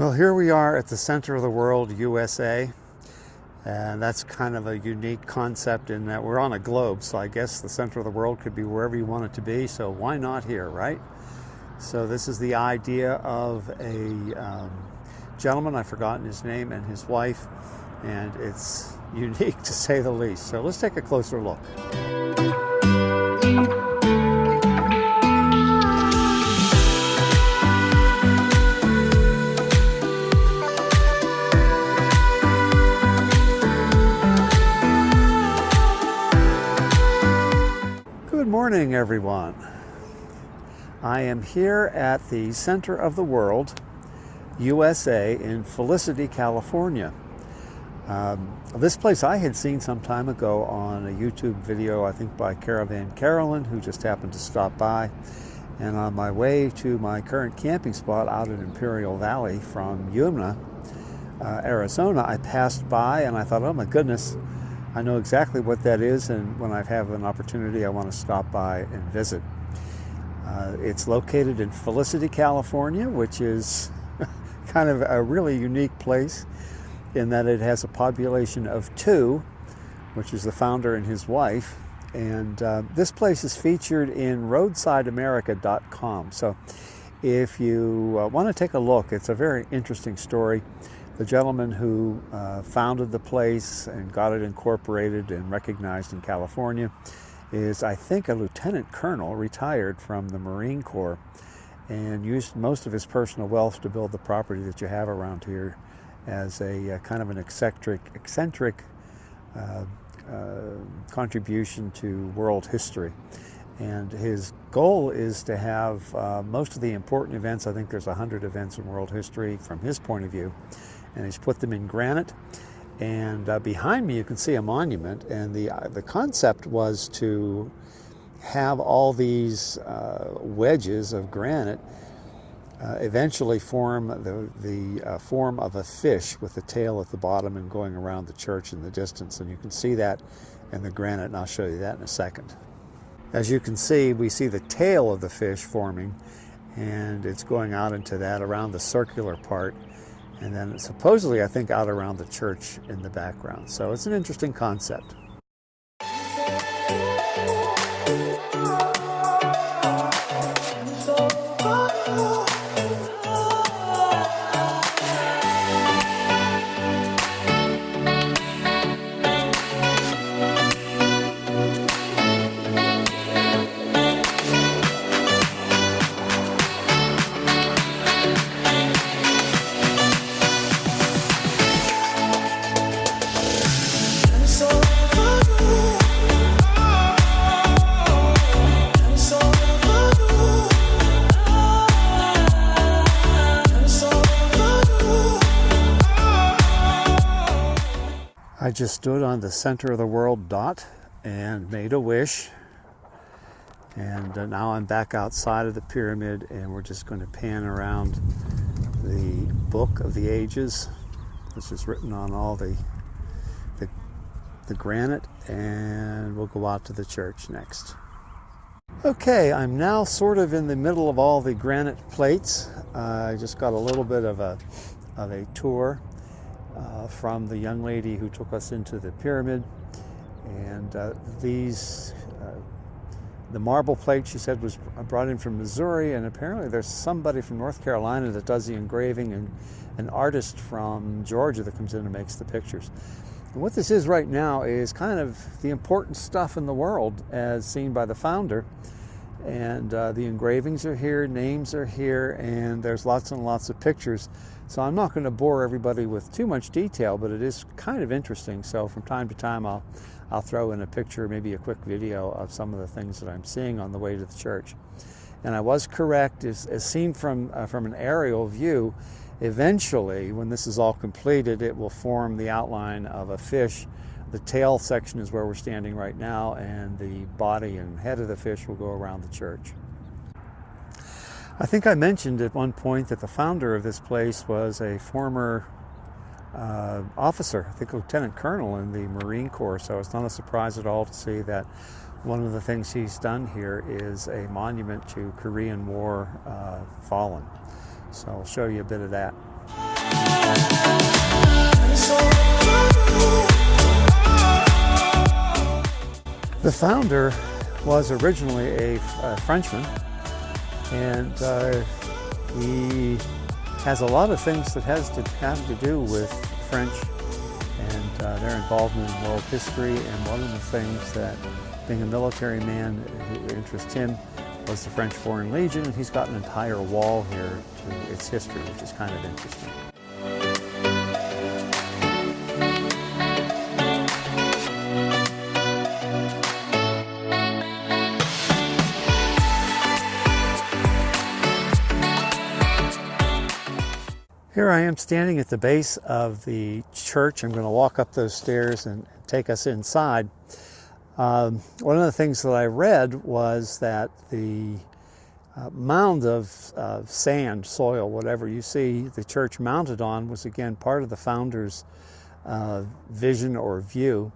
Well, here we are at the center of the world, USA, and that's kind of a unique concept in that we're on a globe, so I guess the center of the world could be wherever you want it to be, so why not here, right? So this is the idea of a gentleman, I've forgotten his name, and his wife, and it's unique to say the least. So let's take a closer look. Good morning, everyone. I am here at the center of the world, USA, in Felicity, California. This place I had seen some time ago on a YouTube video, I think by Caravan Carolyn, who just happened to stop by. And on my way to my current camping spot out in Imperial Valley from Yuma, Arizona, I passed by and I thought, oh my goodness, I know exactly what that is, and when I have an opportunity, I want to stop by and visit. It's located in Felicity, California, which is kind of a really unique place in that it has a population of 2, which is the founder and his wife. And this place is featured in roadsideamerica.com. So if you want to take a look, it's a very interesting story. The gentleman who founded the place and got it incorporated and recognized in California is, I think, a lieutenant colonel retired from the Marine Corps and used most of his personal wealth to build the property that you have around here as a kind of an eccentric contribution to world history. And his goal is to have most of the important events. I think there's 100 events in world history from his point of view, and he's put them in granite. And behind me you can see a monument, and the concept was to have all these wedges of granite eventually form the form of a fish with the tail at the bottom and going around the church in the distance. And you can see that in the granite, and I'll show you that in a second. As you can see, we see the tail of the fish forming, and it's going out into that around the circular part, and then supposedly, I think, out around the church in the background. So it's an interesting concept. I just stood on the center of the world dot and made a wish, and now I'm back outside of the pyramid, and we're just going to pan around the Book of the Ages, which is written on all the granite, and we'll go out to the church next. Okay, I'm now sort of in the middle of all the granite plates. I just got a little bit of a tour from the young lady who took us into the pyramid, and the marble plate, she said, was brought in from Missouri, and apparently there's somebody from North Carolina that does the engraving, and an artist from Georgia that comes in and makes the pictures. And what this is right now is kind of the important stuff in the world as seen by the founder, and the engravings are here, names are here, and there's lots and lots of pictures. So I'm not going to bore everybody with too much detail, but it is kind of interesting. So from time to time I'll throw in a picture, maybe a quick video of some of the things that I'm seeing on the way to the church. And I was correct, as seen from an aerial view, eventually when this is all completed, it will form the outline of a fish. The tail section is where we're standing right now, and the body and head of the fish will go around the church. I think I mentioned at one point that the founder of this place was a former officer, I think lieutenant colonel in the Marine Corps, so it's not a surprise at all to see that one of the things he's done here is a monument to Korean War fallen. So I'll show you a bit of that. The founder was originally a Frenchman, and he has a lot of things that have to do with French and their involvement in world history. And one of the things that, being a military man, who interests him was the French Foreign Legion, and he's got an entire wall here to its history, which is kind of interesting. Here I am standing at the base of the church. I'm going to walk up those stairs and take us inside. One of the things that I read was that the mound of sand, soil, whatever you see the church mounted on was again part of the founder's vision or view.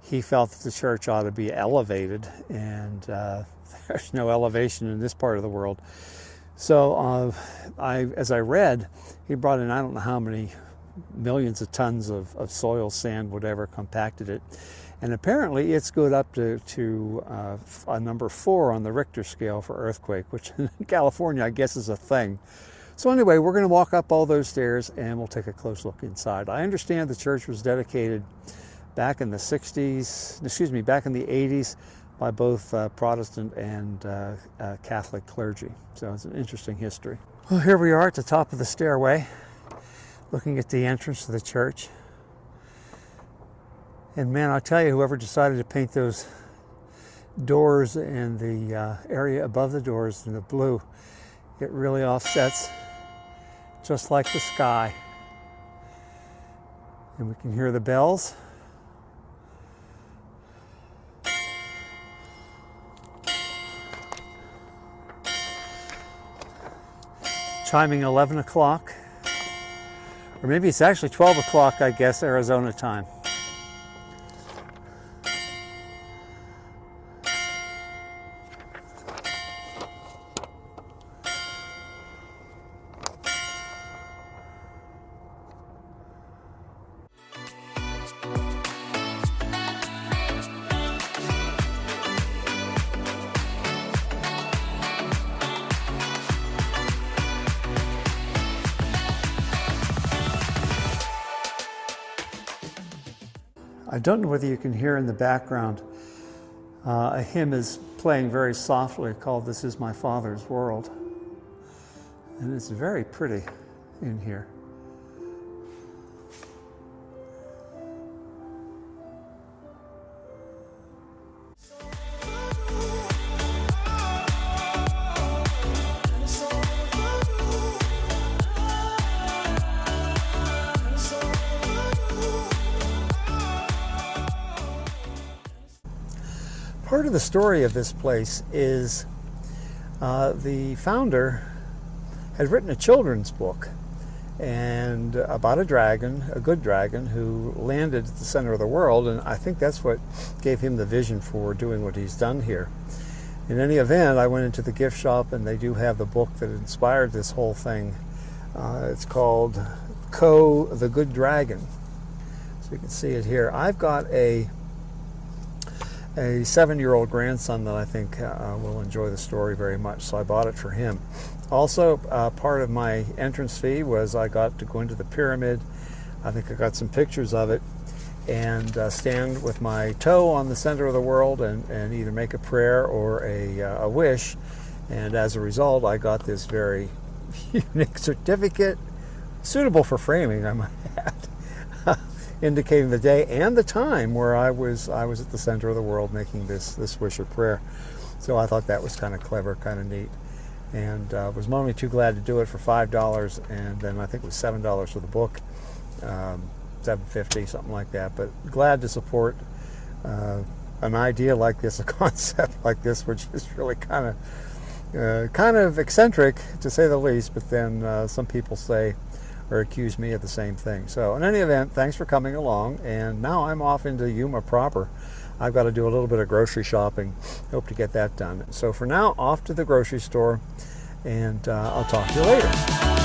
He felt that the church ought to be elevated, and there's no elevation in this part of the world. So as I read, he brought in I don't know how many millions of tons of soil, sand, whatever, compacted it. And apparently it's good up to a number 4 on the Richter scale for earthquake, which in California I guess is a thing. So anyway, we're going to walk up all those stairs and we'll take a close look inside. I understand the church was dedicated back in the 80s by both Protestant and Catholic clergy. So it's an interesting history. Well, here we are at the top of the stairway, looking at the entrance to the church. And man, I'll tell you, whoever decided to paint those doors and the area above the doors in the blue, it really offsets just like the sky. And we can hear the bells. Chiming 11 o'clock, or maybe it's actually 12 o'clock, I guess, Arizona time. I don't know whether you can hear in the background, a hymn is playing very softly called "This Is My Father's World." And it's very pretty in here. Part of the story of this place is the founder had written a children's book and about a dragon, a good dragon, who landed at the center of the world, and I think that's what gave him the vision for doing what he's done here. In any event, I went into the gift shop and they do have the book that inspired this whole thing. It's called The Good Dragon. So you can see it here. I've got a 7-year-old grandson that I think will enjoy the story very much, so I bought it for him. Also, part of my entrance fee was I got to go into the pyramid. I think I got some pictures of it, and stand with my toe on the center of the world and either make a prayer or a wish. And as a result, I got this very unique certificate, suitable for framing, I might add, indicating the day and the time where I was at the center of the world making this wish or prayer. So I thought that was kind of clever, kind of neat, and was only too glad to do it for $5, and then I think it was $7 for the book, $7.50, something like that. But glad to support an idea like this, a concept like this, which is really kind of eccentric to say the least. But then some people say or accuse me of the same thing. So in any event, thanks for coming along, and now I'm off into Yuma proper. I've got to do a little bit of grocery shopping. Hope to get that done. So for now, off to the grocery store, and I'll talk to you later.